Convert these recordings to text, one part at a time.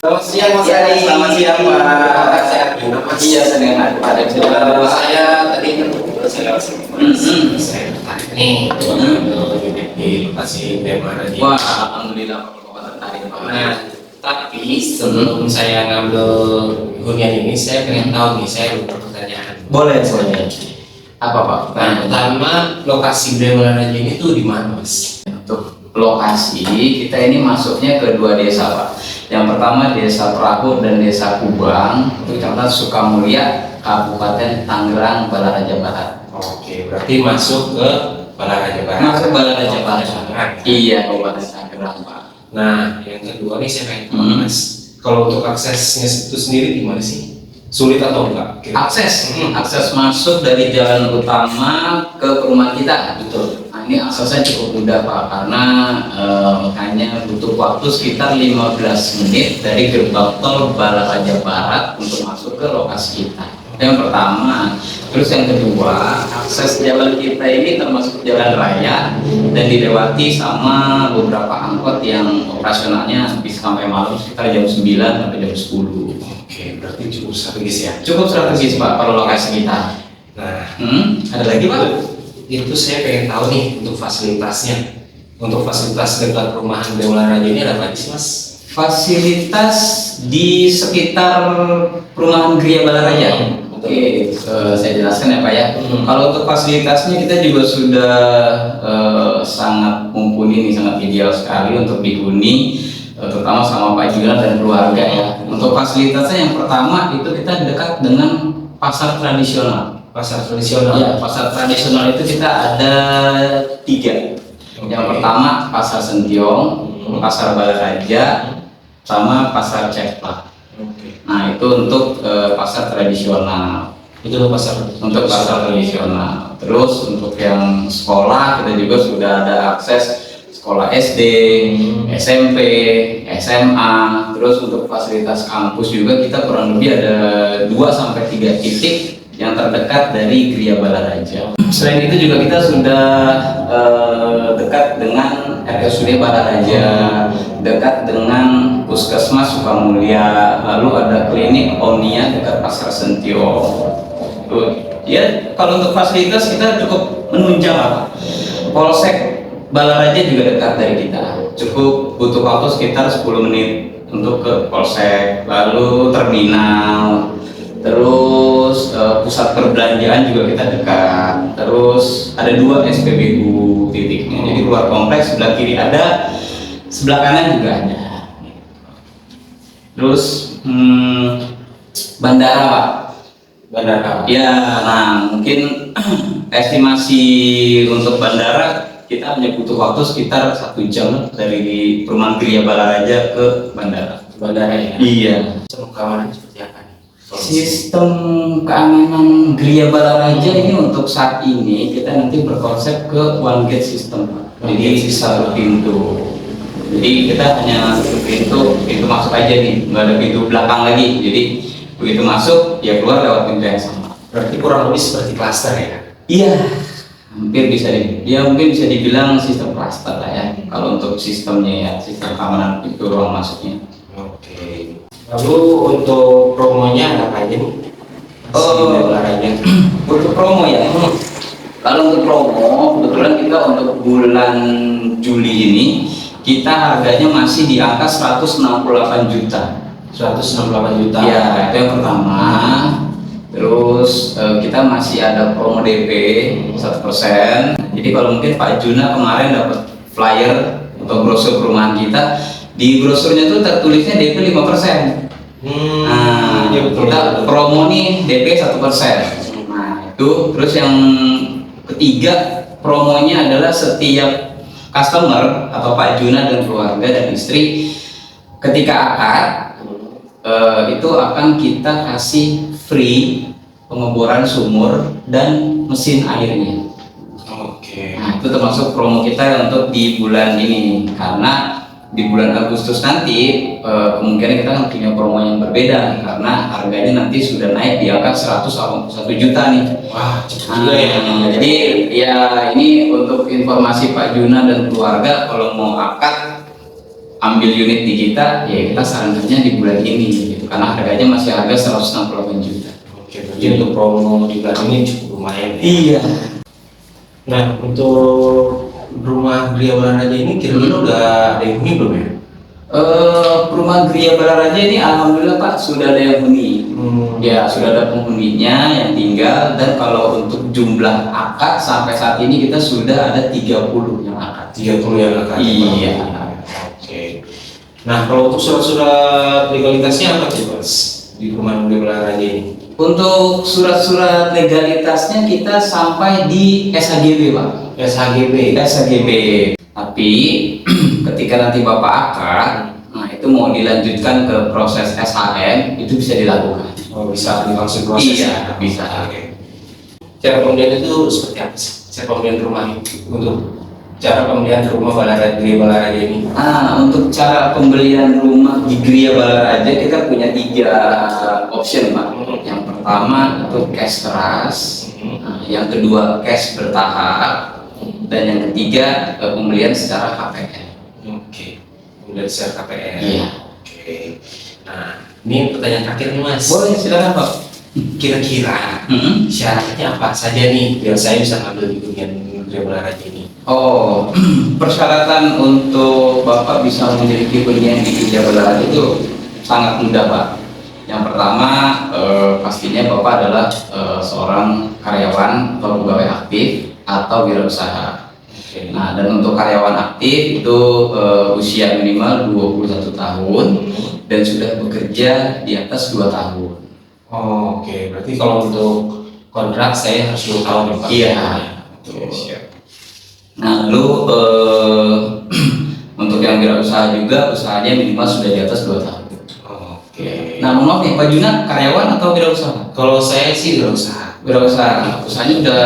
Selamat siang Mas Ya, Ari. selamat siang Pak. Sehat juga Mas. Iya, sedang ada cerita. Saya tadi kan saya lewat sini. Saya tertarik nih di lokasi Demara ini. Wah, alhamdulillah Bapak tertarik Pak. Nah, tapi sebelum saya ngambil hunian ini, saya pengen tahu nih, saya ada pertanyaan. Boleh. Apa Pak? Nah, pertama lokasi Demara ini tuh di mana Mas? Untuk lokasi kita ini masuknya ke dua desa Pak. Yang pertama Desa Perahu dan Desa Kubang, itu Kecamatan Sukamulya, Kabupaten Tangerang, Balaraja Barat. Oke, berarti masuk ke Balaraja Barat. Masuk Balaraja Barat. Tangerang. Iya, Kabupaten Tangerang Pak. Nah, yang kedua nih saya pengen tahu Mas, kalau untuk aksesnya itu sendiri gimana sih? Sulit atau enggak? Akses masuk dari jalan utama ke perumahan kita, betul. Nah, ini aksesnya cukup mudah Pak, karena hanya butuh waktu sekitar 15 menit dari gerbang tol Balaraja Barat untuk masuk ke lokasi kita. Yang pertama, terus yang kedua, akses jalan kita ini termasuk jalan raya dan dilewati sama beberapa angkot yang operasionalnya bisa sampai malam sekitar jam 9 sampai jam 10. Oke, berarti cukup strategis ya. Cukup strategis Pak kalau lokasi kita. Nah, Ada lagi Pak? itu saya pengen tahu nih untuk fasilitasnya. Untuk fasilitas dekat perumahan Demara ini ada apa sih Mas? Fasilitas di sekitar perumahan Gria Balaraja. Oke, saya jelaskan ya Pak ya. Kalau untuk fasilitasnya kita juga sudah sangat mumpuni nih, sangat ideal sekali untuk dihuni, terutama sama Pak Juna dan keluarga ya. Untuk fasilitasnya yang pertama itu kita dekat dengan pasar tradisional. Pasar tradisional. Ya, pasar tradisional itu kita ada 3. Yang pertama Pasar Sentiong, Pasar Balaraja, sama Pasar Ceplak. Oke. Nah itu untuk pasar tradisional. Itu pasar Tradisional. Terus untuk yang sekolah kita juga sudah ada akses sekolah SD, SMP, SMA. Terus untuk fasilitas kampus juga kita kurang lebih ada 2-3 titik yang terdekat dari Gria Balaraja. Selain itu juga kita sudah dekat dengan RSUD Balaraja, dekat dengan Puskesmas Sukamulya, lalu ada klinik Onia dekat Pasar Sentiong. Ya, kalau untuk fasilitas kita cukup menunjang Pak. Polsek Balaraja juga dekat dari kita. Cukup butuh waktu sekitar 10 menit untuk ke Polsek, lalu terminal, terus pusat perbelanjaan juga kita dekat. Terus ada 2 SPBU titiknya. Jadi luar kompleks sebelah kiri ada, sebelah kanan juga ada. Terus bandara Pak. bandara. Ya, nah mungkin estimasi untuk bandara kita hanya butuh waktu sekitar 1 jam dari perumahan Gria Balaraja ke bandara. Bandara ya. Iya. Sistem keamanan seperti apa nih? Sistem keamanan Gria Balaraja ini untuk saat ini kita nanti berkonsep ke one gate system Pak. Jadi satu pintu. Jadi kita hanya pintu masuk aja nih, nggak ada pintu belakang lagi. Jadi begitu masuk ya keluar lewat pintu yang sama. Berarti kurang lebih seperti klaster ya? Iya, hampir mungkin bisa dibilang sistem cluster lah ya. Kalau untuk sistemnya ya, sistem keamanan pintu ruang masuknya. Oke. Lalu untuk promonya apa aja nih? Olahraganya. Untuk promo ya. Kalau untuk promo, kebetulan kita untuk bulan Juli ini kita harganya masih di angka 168 juta. 168 juta. Ya, itu yang pertama. Terus kita masih ada promo DP 1%. Jadi kalau mungkin Pak Juna kemarin dapat flyer atau brosur perumahan kita, di brosurnya tuh tertulisnya DP 5%. Nah, ya betul, kita betul. promo nih DP 1%. Nah, itu terus yang ketiga promonya adalah setiap customer atau Pak Juna dan keluarga dan istri ketika akad itu akan kita kasih free pengeboran sumur dan mesin airnya. Oke. Nah, itu termasuk promo kita untuk di bulan ini, karena di bulan Agustus nanti kemungkinan kita akan punya promo yang berbeda karena harganya nanti sudah naik di angka 181 juta nih. Wah, cukup juga ya. Jadi ya ini untuk informasi Pak Juna dan keluarga, kalau mau akad ambil unit di kita, ya kita sarankannya di bulan ini gitu, karena harganya masih harga 168 juta. Oke, berarti untuk promo di bulan ini cukup lumayan ya. Iya. Nah, untuk rumah Gria Balaraja ini kira-kira udah ada yang huni belum ya? Perumahan Gria Balaraja ini alhamdulillah Pak sudah ada yang huni. Ya sudah ada penghuninya yang tinggal, dan kalau untuk jumlah akad sampai saat ini kita sudah ada 30 yang akad. 30 yang akan. Iya. Oke. Nah, kalau untuk surat-surat legalitasnya apa sih Mas di perumahan Gria Balaraja ini? Untuk surat-surat legalitasnya kita sampai di SHGB Pak. SHGB. SHGB. Tapi ketika nanti Bapak akad, nah itu mau dilanjutkan ke proses SHM, itu bisa dilakukan. Oh, bisa langsung proses. Iya, bisa. Oke. Cara pembelian itu seperti apa sih? Cara pembelian rumah untuk cara pembelian rumah Gria Balaraja ini. Untuk cara pembelian rumah di Gria Balaraja kita punya 3 option Pak. Yang pertama itu cash keras, yang kedua cash bertahap, dan yang ketiga pembelian secara KPR. Oke, pembelian secara KPR. Iya. Oke. Nah, ini pertanyaan terakhir nih Mas. Boleh, silakan Pak. Kira-kira syaratnya apa saja nih biar saya bisa ngambil di hunian Gria Balaraja ini? Oh, persyaratan untuk Bapak bisa memiliki hunian di Gria Balaraja itu sangat mudah Pak. Yang pertama pastinya Bapak adalah seorang karyawan atau pegawai aktif atau wirausaha. Oke. Nah, dan untuk karyawan aktif itu usia minimal 21 tahun dan sudah bekerja di atas 2 tahun. Oh, oke, berarti kalau untuk kontrak saya harus 2 tahun ya Pak? Iya. Oke, siap. Nah, lalu untuk yang wirausaha juga usahanya minimal sudah di atas 2 tahun. Oke. Nah, mohon maaf nih, Pak Juna karyawan atau wirausaha? Kalau saya sih wirausaha. Wirausaha. Usahanya udah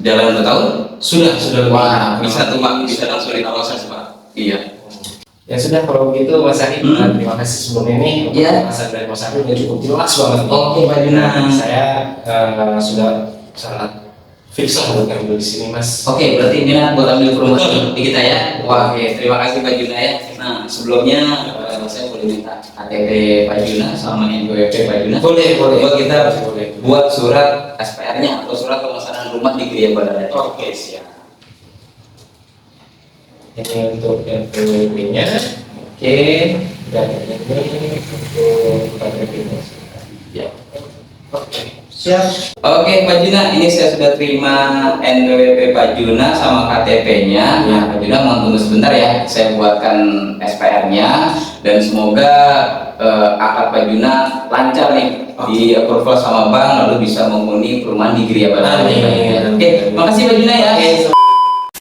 jalan 2 tahun? Sudah lebih. Wah, bisa tuh Pak, bisa langsung diproses Pak. Iya. Ya sudah, kalau begitu Mas Ari, terima kasih sebelumnya nih. Iya. Pembahasan dari Mas Ari udah cukup jelas banget. Oke, Pak Juna. Saya sudah sangat fix lah buat ngambil di sini Mas. Oke, berarti ini buat ambil promosi Betul. di kita ya. Wah, oke, terima kasih Pak Juna ya. Nah, sebelumnya saya boleh minta KTP Pak Juna sama NPWP Pak Juna. Boleh. Buat kita Boleh. buat surat SPR-nya atau surat pemesanan rumah di Gria Balaraja. Oke, siap. Ini untuk NPWP-nya. Oke. Dan ini untuk KTP-nya. Ya. Oke. Siap. Oke Pak Juna, ini saya sudah terima NPWP Pak Juna sama KTP-nya. Nah, Pak Juna mohon tunggu sebentar ya, saya buatkan SPR-nya dan semoga akad Pak Juna lancar nih di approval sama bank, lalu bisa menghuni perumahan di Gria Balaraja. Amin. Oke, makasih Pak Juna ya. Oke.